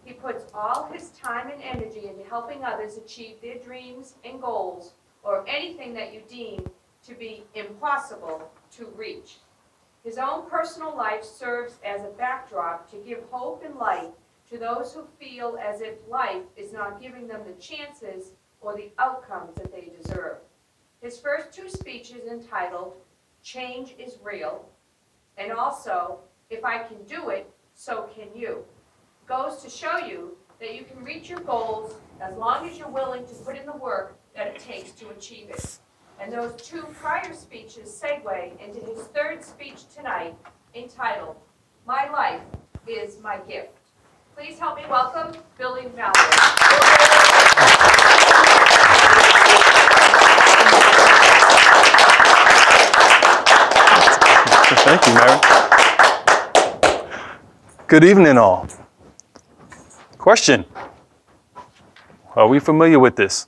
He puts all his time and energy into helping others achieve their dreams and goals, or anything that you deem to be impossible to reach. His own personal life serves as a backdrop to give hope and light to those who feel as if life is not giving them the chances or the outcomes that they deserve. His first two speeches, entitled "Change is Real" and also "If I Can Do It, So Can You," goes to show you that you can reach your goals as long as you're willing to put in the work that it takes to achieve it. And those two prior speeches segue into his third speech tonight, entitled "My Life is My Gift." Please help me welcome Billy Mallory. Thank you, Mary. Good evening, all. Question. Are we familiar with this?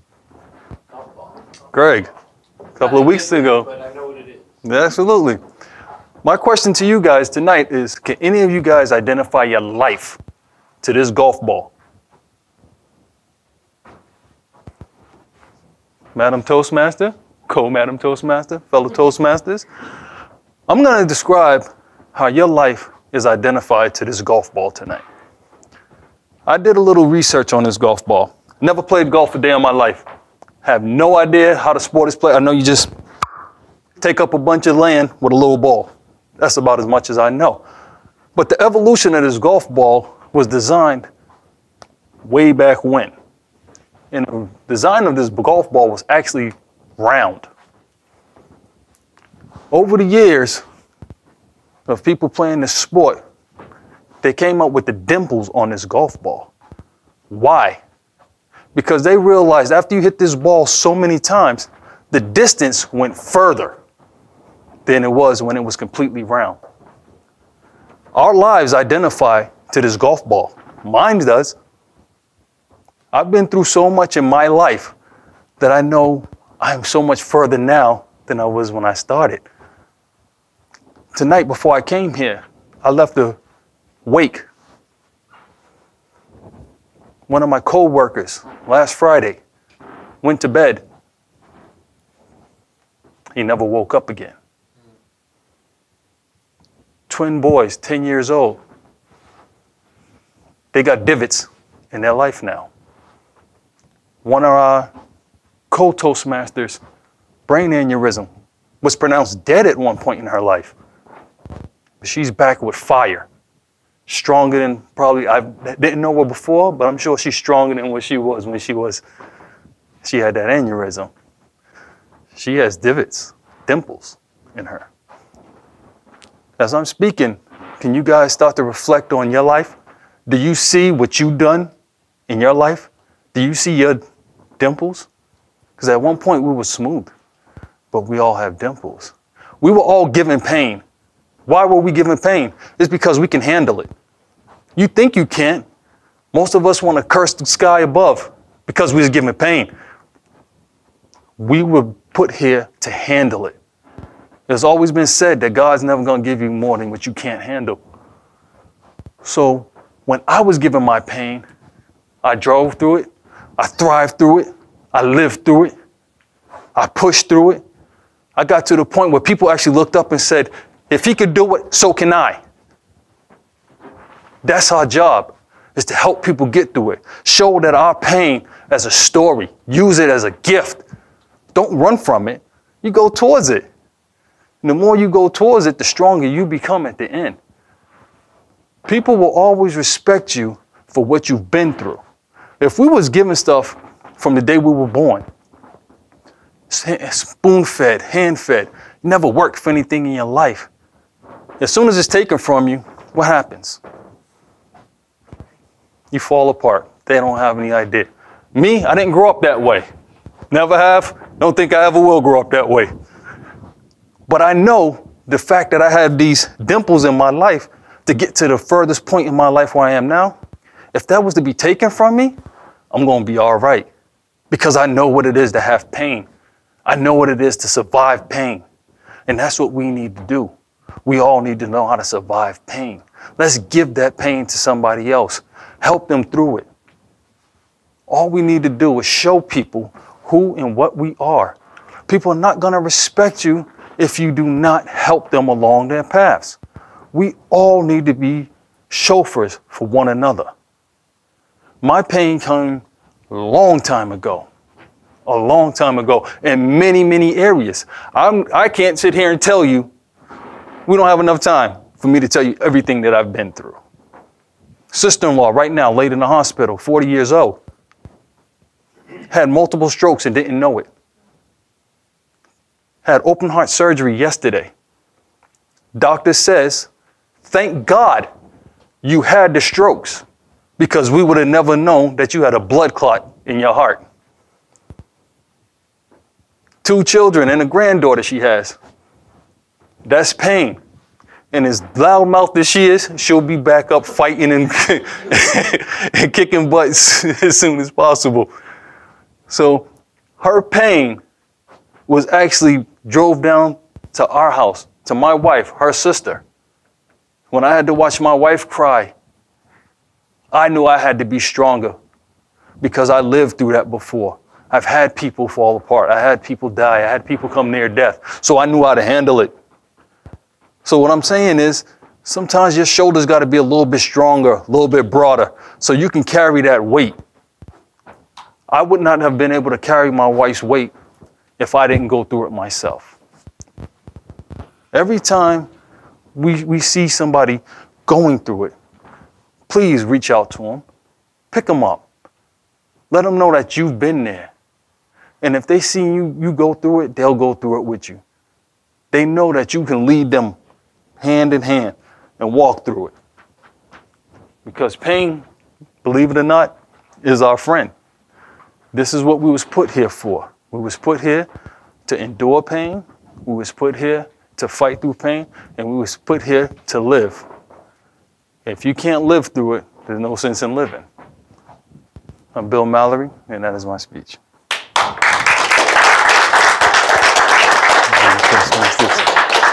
Greg, a couple of weeks ago. But I know what it is. Absolutely. My question to you guys tonight is, can any of you guys identify your life to this golf ball? Madam Toastmaster, co-Madam Toastmaster, fellow Toastmasters. I'm going to describe how your life is identified to this golf ball tonight. I did a little research on this golf ball. Never played golf a day in my life. Have no idea how the sport is played. I know you just take up a bunch of land with a little ball. That's about as much as I know. But the evolution of this golf ball was designed way back when. And the design of this golf ball was actually round. Over the years of people playing this sport, they came up with the dimples on this golf ball. Why? Because they realized after you hit this ball so many times, the distance went further than it was when it was completely round. Our lives identify to this golf ball. Mine does. I've been through so much in my life that I know I'm so much further now than I was when I started. Tonight, before I came here, I left a wake. One of my co-workers last Friday went to bed. He never woke up again. Twin boys, 10 years old. They got divots in their life now. One of our co-Toastmasters, brain aneurysm, was pronounced dead at one point in her life. But she's back with fire. Stronger than probably, I didn't know her before, but I'm sure she's stronger than what she was when she had that aneurysm. She has divots, dimples in her. As I'm speaking, can you guys start to reflect on your life? Do you see what you've done in your life? Do you see your dimples? Because at one point we were smooth, but we all have dimples. We were all given pain. Why were we given pain? It's because we can handle it. You think you can't. Most of us want to curse the sky above because we was given pain. We were put here to handle it. It's always been said that God's never going to give you more than what you can't handle. So when I was given my pain, I drove through it. I thrived through it. I lived through it. I pushed through it. I got to the point where people actually looked up and said, if he could do it, so can I. That's our job, is to help people get through it. Show that our pain as a story. Use it as a gift. Don't run from it. You go towards it. And the more you go towards it, the stronger you become at the end. People will always respect you for what you've been through. If we was given stuff from the day we were born, spoon-fed, hand-fed, you never worked for anything in your life. As soon as it's taken from you, what happens? You fall apart. They don't have any idea. Me, I didn't grow up that way. Never have. Don't think I ever will grow up that way. But I know the fact that I had these dimples in my life to get to the furthest point in my life where I am now, if that was to be taken from me, I'm going to be all right. Because I know what it is to have pain. I know what it is to survive pain. And that's what we need to do. We all need to know how to survive pain. Let's give that pain to somebody else. help them through it. All we need to do is show people who and what we are. People are not going to respect you if you do not help them along their paths. We all need to be chauffeurs for one another. My pain came a long time ago in many, many areas. I can't sit here and tell you, we don't have enough time for me to tell you everything that I've been through. Sister-in-law right now, laid in the hospital, 40 years old, had multiple strokes and didn't know it. Had open heart surgery yesterday. Doctor says, thank God you had the strokes, because we would have never known that you had a blood clot in your heart. 2 children and a granddaughter she has. That's pain. And as loudmouthed as she is, she'll be back up fighting and, and kicking butts as soon as possible. So her pain was actually drove down to our house, to my wife, her sister. When I had to watch my wife cry, I knew I had to be stronger because I lived through that before. I've had people fall apart. I had people die. I had people come near death. So I knew how to handle it. So what I'm saying is, sometimes your shoulders got to be a little bit stronger, a little bit broader, so you can carry that weight. I would not have been able to carry my wife's weight if I didn't go through it myself. Every time we see somebody going through it, please reach out to them. Pick them up. Let them know that you've been there. And if they see you go through it, they'll go through it with you. They know that you can lead them hand in hand and walk through it. Because pain, believe it or not, is our friend. This is what we was put here for. We was put here to endure pain. We was put here to fight through pain. And we was put here to live. If you can't live through it, there's no sense in living. I'm Bill Mallory, and that is my speech. Toastmasters.